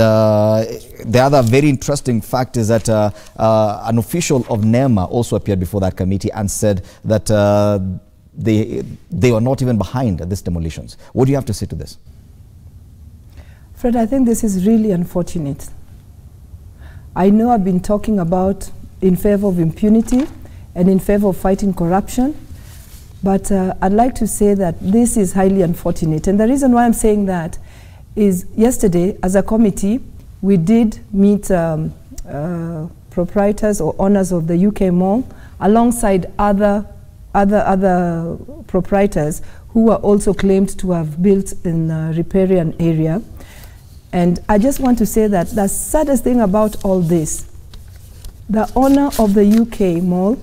the other very interesting fact is that an official of NEMA also appeared before that committee and said that they were not even behind these demolitions. What do you have to say to this? Fred, I think this is really unfortunate. I know I've been talking about in favor of impunity and in favor of fighting corruption, but I'd like to say that this is highly unfortunate. And the reason why I'm saying that is yesterday, as a committee, we did meet proprietors or owners of the UK Mall alongside other proprietors who were also claimed to have built in the riparian area. And I just want to say that the saddest thing about all this, the owner of the UK Mall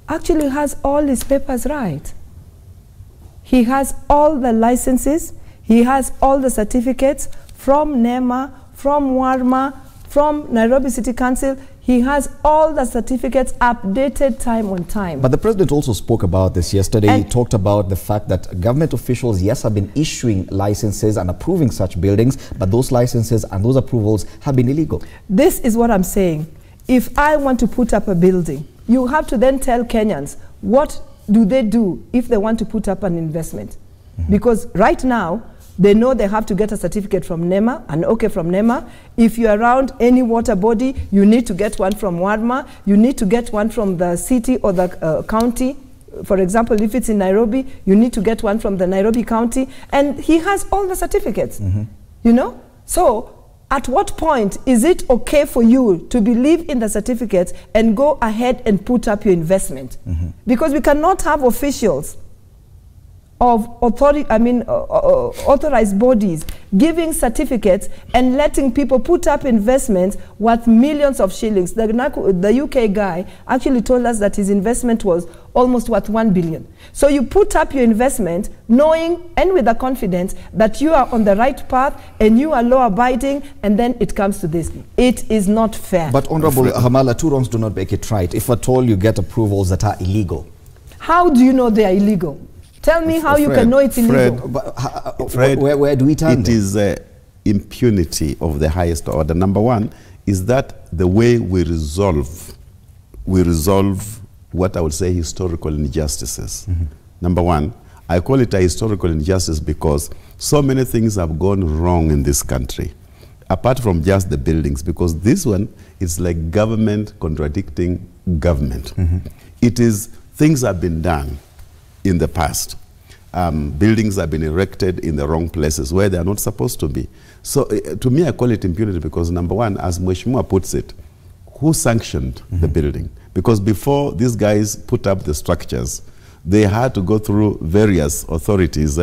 actually has all his papers right. He has all the licenses, he has all the certificates from NEMA, from WARMA, from Nairobi City Council. He has all the certificates updated time on time. But the president also spoke about this yesterday. He talked about the fact that government officials, yes, have been issuing licenses and approving such buildings, but those licenses and those approvals have been illegal. This is what I'm saying. If I want to put up a building, you have to then tell Kenyans what do they do if they want to put up an investment. Because right now, they know they have to get a certificate from NEMA, an okay from NEMA. If you're around any water body, you need to get one from WARMA. You need to get one from the city or the county. For example, if it's in Nairobi, you need to get one from the Nairobi county. And he has all the certificates, you know? So at what point is it okay for you to believe in the certificates and go ahead and put up your investment? Because we cannot have officials of authorized bodies giving certificates and letting people put up investments worth millions of shillings. The UK guy actually told us that his investment was almost worth 1 billion. So you put up your investment knowing and with the confidence that you are on the right path and you are law abiding, and then it comes to this. It is not fair. But Honorable Khamala, two wrongs do not make it right. If at all you get approvals that are illegal. How do you know they are illegal? Tell me how you can know it's illegal. Fred, where do we turn? It is impunity of the highest order. Number one is that the way we resolve what I would say historical injustices. Number one, I call it a historical injustice because so many things have gone wrong in this country, apart from just the buildings, because this one is like government contradicting government. It is, things have been done in the past. Buildings have been erected in the wrong places where they are not supposed to be. So to me, I call it impunity because number one, as Mheshimiwa puts it, who sanctioned the building? Because before these guys put up the structures, they had to go through various authorities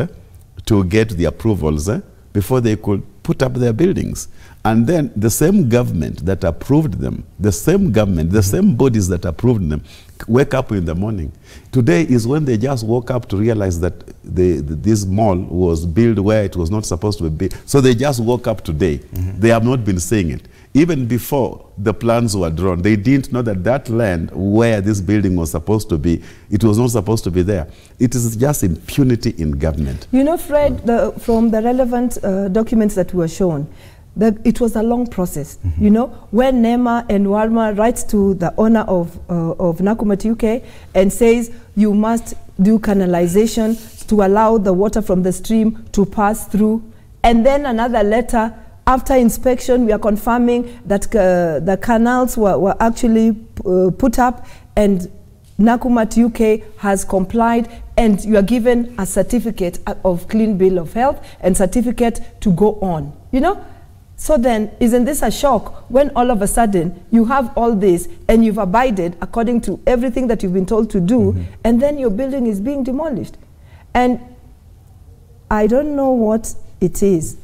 to get the approvals before they could put up their buildings. And then the same government that approved them, the same government, the same bodies that approved them, wake up in the morning. Today is when they just woke up to realize that this mall was built where it was not supposed to be built. So they just woke up today. They have not been saying it. Even before the plans were drawn, they didn't know that that land where this building was supposed to be, it was not supposed to be there. It is just impunity in government. You know, Fred, from the relevant documents that were shown, it was a long process. You know, when NEMA and WARMA writes to the owner of Nakumatt UK and says you must do canalization to allow the water from the stream to pass through, and then another letter after inspection, we are confirming that the canals were actually put up and Nakumatt UK has complied, and you are given a certificate of clean bill of health and certificate to go on, you know? So then, isn't this a shock when all of a sudden you have all this and you've abided according to everything that you've been told to do, and then your building is being demolished? And I don't know what it is,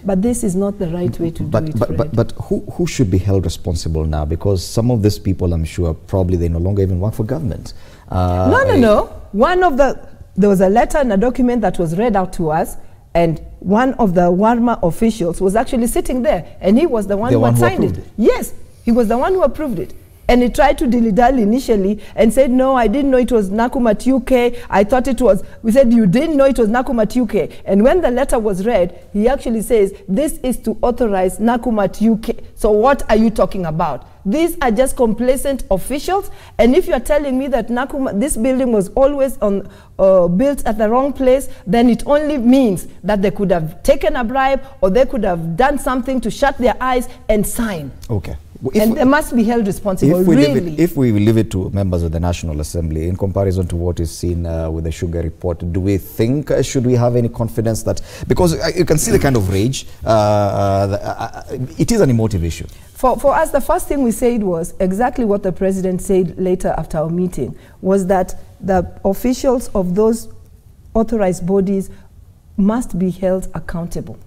but this is not the right way to do it, But who should be held responsible now? Because some of these people, I'm sure, probably they no longer even work for government. No. There was a letter and a document that was read out to us, and one of the WARMA officials was actually sitting there, and he was the one who had signed it. Yes, he was the one who approved it. And he tried to dilly-dally initially and said, no, I didn't know it was Nakumatt UK. I thought it was, we said, you didn't know it was Nakumatt UK. And when the letter was read, he actually says, this is to authorize Nakumatt UK. So what are you talking about? These are just complacent officials. And if you're telling me that this building was always built at the wrong place, then it only means that they could have taken a bribe or they could have done something to shut their eyes and sign. Okay. And they must be held responsible, if we leave it to members of the National Assembly, in comparison to what is seen with the Sugar report, do we think, should we have any confidence that, because you can see the kind of rage, it is an emotive issue. For us, the first thing we said was exactly what the President said later after our meeting, was that the officials of those authorized bodies must be held accountable.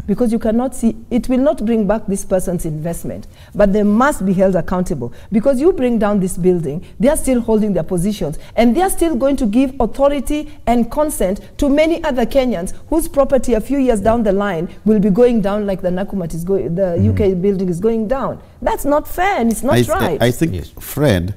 Because you cannot see, it will not bring back this person's investment, but they must be held accountable. Because you bring down this building, they are still holding their positions, and they are still going to give authority and consent to many other Kenyans whose property a few years down the line will be going down like the Nakumatt is going, the UK building is going down. That's not fair, and it's not right. I think, Fred,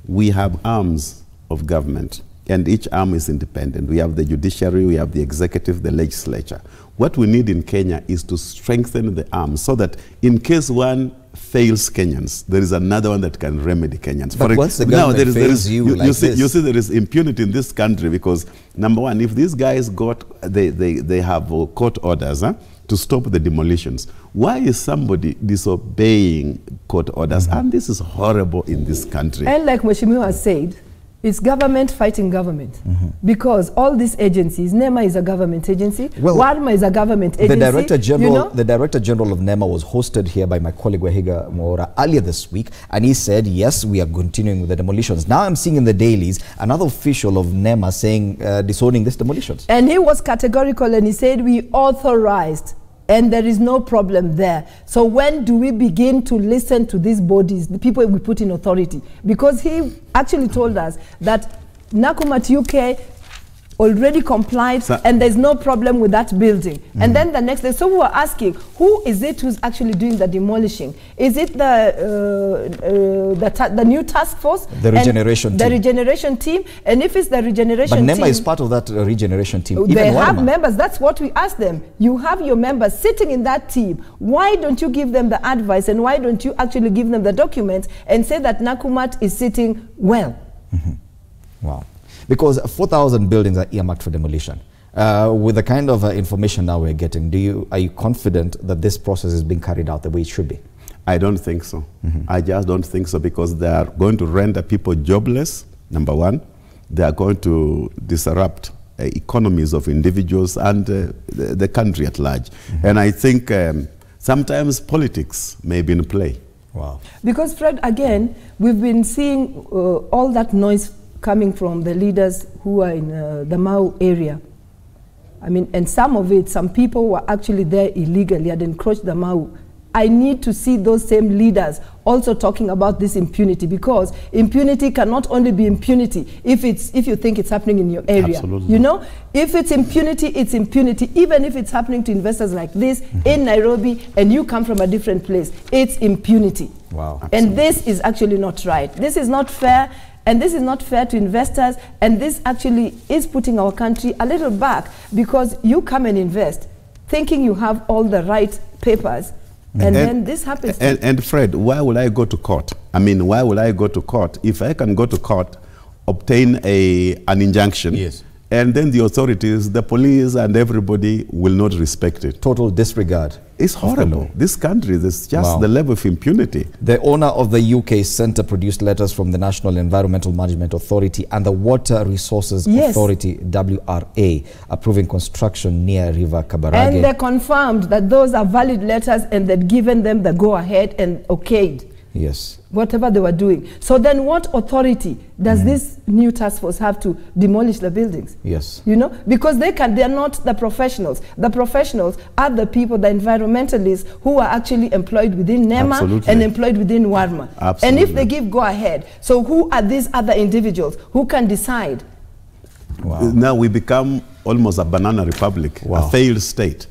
we have arms of government, and each arm is independent. We have the judiciary, we have the executive, the legislature. What we need in Kenya is to strengthen the arms so that in case one fails Kenyans, there is another one that can remedy Kenyans. But once the government fails you see there is impunity in this country because, number one, if these guys they have court orders to stop the demolitions, why is somebody disobeying court orders? And this is horrible in this country. And like Mheshimiwa has said, it's government fighting government. Because all these agencies, NEMA is a government agency, WARMA is a government agency. The Director General of NEMA was hosted here by my colleague Wahiga Mwaura earlier this week, and he said, yes, we are continuing with the demolitions. Now I'm seeing in the dailies another official of NEMA saying, disowning these demolitions. And he was categorical and he said, we authorized. And there is no problem there. So when do we begin to listen to these bodies, the people we put in authority? Because he actually told us that Nakumatt UK already complied and there's no problem with that building. And then the next day, so we were asking, who is it who's actually doing the demolishing? Is it the new task force? The regeneration team. The regeneration team. And if it's the regeneration team... But NEMA is part of that regeneration team. They have members. That's what we asked them. You have your members sitting in that team. Why don't you give them the advice and why don't you actually give them the documents and say that Nakumatt is sitting well? Wow. Because 4,000 buildings are earmarked for demolition. With the kind of information now we're getting, are you confident that this process is being carried out the way it should be? I don't think so. I just don't think so because they are going to render people jobless, number one. They are going to disrupt economies of individuals and the country at large. And I think sometimes politics may be in play. Wow. Because, Fred, again, we've been seeing all that noise coming from the leaders who are in the Mau area. I mean, and some people were actually there illegally, had encroached the Mau. I need to see those same leaders also talking about this impunity, because impunity cannot only be impunity if you think it's happening in your area. Absolutely. You know, if it's impunity, even if it's happening to investors like this in Nairobi and you come from a different place, it's impunity. Wow. Absolutely. And this is actually not right. This is not fair. And this is not fair to investors, and this actually is putting our country a little back, because you come and invest thinking you have all the right papers, and then this happens. And Fred, why will I go to court? I mean, why will I go to court if I can go to court, obtain an injunction, and then the authorities, the police and everybody will not respect it? Total disregard. It's horrible. This country, there's just the level of impunity. The owner of the UK Centre produced letters from the National Environmental Management Authority and the Water Resources Authority, WRA, approving construction near River Kabarage. And they confirmed that those are valid letters and they'd given them the go-ahead and okayed. Yes. Whatever they were doing. So then what authority does this new task force have to demolish the buildings? Yes. You know, because they're not the professionals. The professionals are the people, the environmentalists who are actually employed within NEMA and employed within WARMA. Absolutely. And if they give go ahead, so who are these other individuals who can decide? Wow. Now we become almost a banana republic, a failed state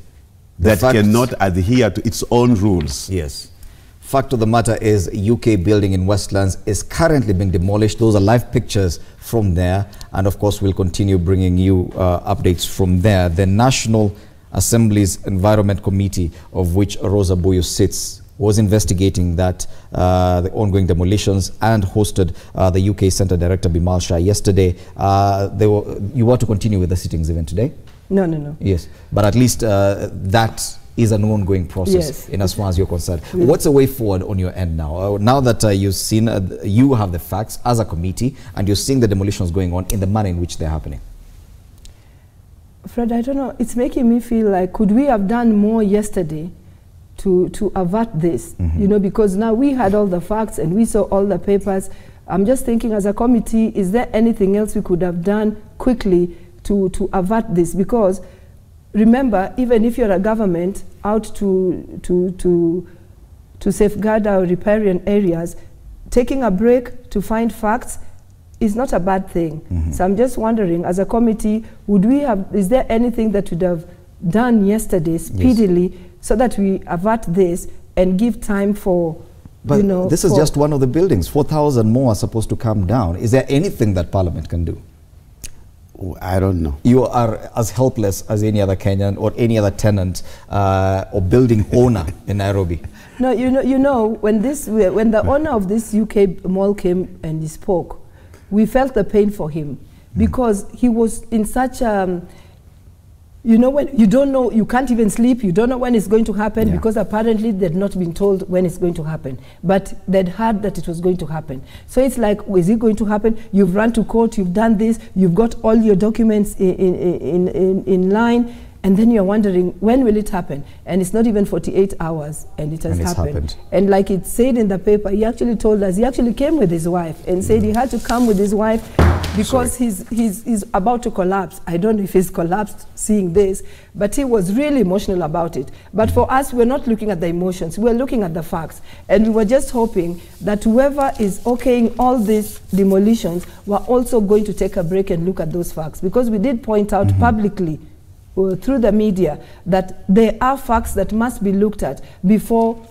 that cannot adhere to its own rules. Yes. Fact of the matter is, UK building in Westlands is currently being demolished. Those are live pictures from there. And of course, we'll continue bringing you updates from there. The National Assembly's Environment Committee, of which Rosa Buyu sits, was investigating that the ongoing demolitions and hosted the UK Centre Director Bimal Shah yesterday. You want to continue with the sittings even today? No. Yes, but at least that is an ongoing process in as far as you're concerned. Yes. What's the way forward on your end now? Now that you've seen, you have the facts as a committee, and you're seeing the demolitions going on in the manner in which they're happening. Fred, I don't know. It's making me feel like, could we have done more yesterday to avert this? You know, because now we had all the facts and we saw all the papers. I'm just thinking, as a committee, is there anything else we could have done quickly to avert this? Because remember, even if you're a government out to safeguard our riparian areas, taking a break to find facts is not a bad thing. So I'm just wondering, as a committee, is there anything that would have done yesterday speedily so that we avert this and give time for, but this is just one of the buildings. 4,000 more are supposed to come down. Is there anything that Parliament can do? I don't know. You are as helpless as any other Kenyan or any other tenant or building owner in Nairobi. No, you know, when the owner of this UK mall came and he spoke, we felt the pain for him because he was in such you know, when you don't know, you can't even sleep, you don't know when it's going to happen because apparently they'd not been told when it's going to happen, but they'd heard that it was going to happen. So it's like, is it going to happen? You've run to court, you've done this, you've got all your documents in line, and then you're wondering, when will it happen? And it's not even 48 hours, and it has happened. And like it said in the paper, he actually told us, he actually came with his wife and said he had to come with his wife because he's about to collapse. I don't know if he's collapsed seeing this, but he was really emotional about it. But for us, we're not looking at the emotions, we're looking at the facts. And we were just hoping that whoever is okaying all these demolitions were also going to take a break and look at those facts, because we did point out publicly through the media that there are facts that must be looked at before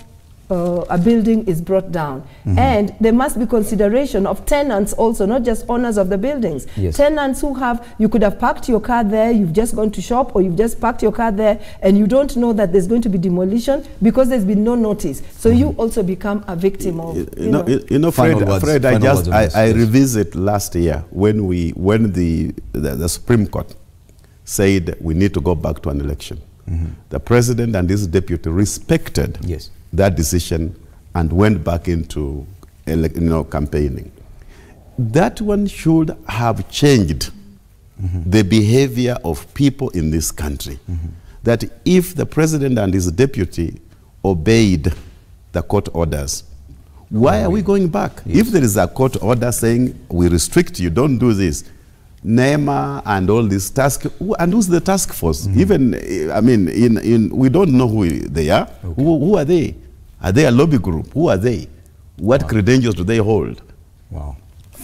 a building is brought down. And there must be consideration of tenants also, not just owners of the buildings. Tenants who you could have parked your car there, you've just gone to shop, or you've just parked your car there and you don't know that there's going to be demolition because there's been no notice. So you also become a victim of, you know, Fred, I revisit last year when the Supreme Court said we need to go back to an election. The president and his deputy respected that decision and went back into campaigning. That one should have changed the behavior of people in this country. That if the president and his deputy obeyed the court orders, why are we going back? If there is a court order saying we restrict you, don't do this, NEMA and all this task, and who's the task force? Even, I mean, we don't know who they are. Who are they? Are they a lobby group? Who are they? What credentials do they hold?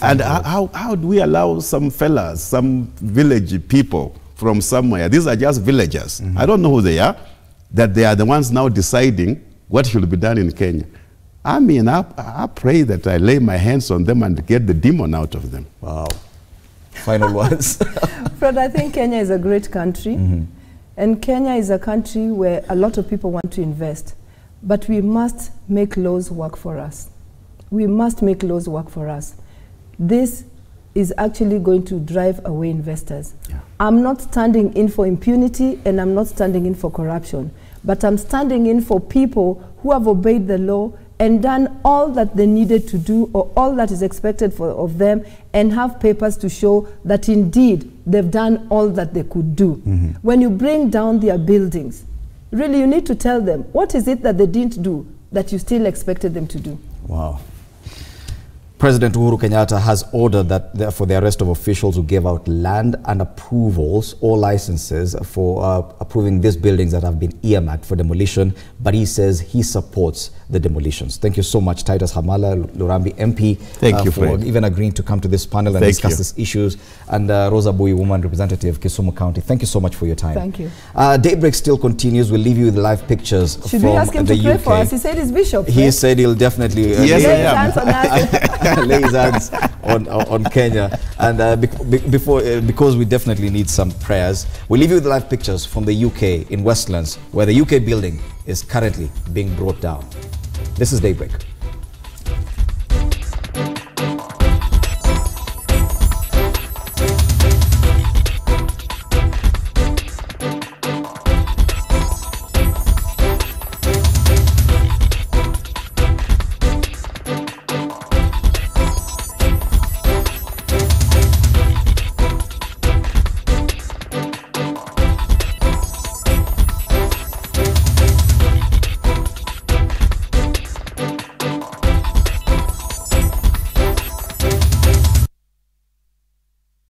And how do we allow some fellas, some village people from somewhere, these are just villagers, I don't know who they are, that they are the ones now deciding what should be done in Kenya? I mean, I pray that I lay my hands on them and get the demon out of them. Final words. Fred, I think Kenya is a great country, and Kenya is a country where a lot of people want to invest, but we must make laws work for us. We must make laws work for us. This is actually going to drive away investors. I'm not standing in for impunity, and I'm not standing in for corruption, but I'm standing in for people who have obeyed the law and done all that they needed to do, or all that is expected of them, and have papers to show that indeed they've done all that they could do. When you bring down their buildings, really you need to tell them, what is it that they didn't do that you still expected them to do? President Uhuru Kenyatta has ordered that for the arrest of officials who gave out land and approvals or licenses for approving these buildings that have been earmarked for demolition, but he says he supports the demolitions. Thank you so much, Titus Khamala, Lurambi MP, Thank you, for even agreeing to come to this panel and discuss these issues, and Rosa Buyu, woman representative, Kisumu County. Thank you so much for your time. Thank you. Daybreak still continues. We'll leave you with live pictures Should from we ask him the to pray UK. for us? He said he's bishop. He said he'll definitely Yes, lay I his am. hands on us. lay his hands on Kenya, and because we definitely need some prayers, we'll leave you with live pictures from the UK in Westlands, where the UK building is currently being brought down. This is Daybreak.